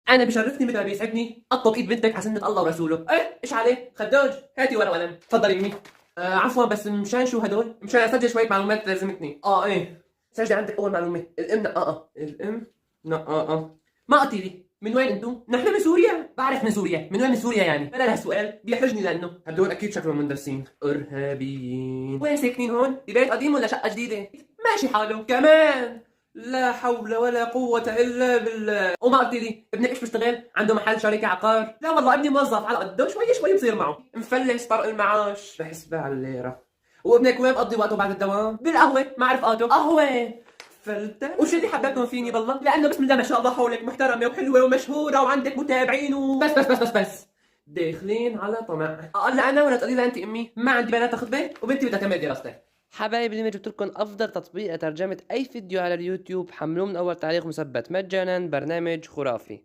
انا بشرفني مثل ما بيسعدني اطلب ايد بنتك على سنه الله ورسوله. ايه ايش عليه خدوج؟ هاتي ورقه وقلم. تفضلي امي. عفوا بس مشان شو هدول؟ مشان اسجل شويه معلومات لازمتني. ايه سجل عندك اول معلومه. الام نقاقه. الام نقاقه. ما قلتي لي من وين انتم؟ نحن من سوريا. بعرف من سوريا. من وين من سوريا يعني؟ انا هالسؤال بيحرجني لانه هدول اكيد شكلهم مندرسين ارهابيين. وين ساكنين هون؟ ببيت قديم ولا شقه جديده؟ ماشي حاله كمان. لا حول ولا قوة إلا بالله. وما قلت لي ابنك إيش بيشتغل؟ عنده محل شركة عقار؟ لا والله ابني موظف على قده، شوي شوي بصير معه مفلس طرق المعاش بحسبها على الليرة. وابنك وين بقضي وقته بعد الدوام؟ بالقهوة. ما أعرف رفقاته قهوة فلتة. وشو اللي حببتهم فيني بالله؟ لأنه بسم الله ما شاء الله حولك محترمة وحلوة ومشهورة وعندك متابعين بس داخلين على طمع. أقل أنا ولا تقولي أنت أمي؟ ما عندي بنات خطبة وبنتي بدها تكمل دراستها. حبايبي، اليوم جبت لكم افضل تطبيق لترجمة اي فيديو على اليوتيوب. حملوه من اول تعليق مثبت مجانا، برنامج خرافي.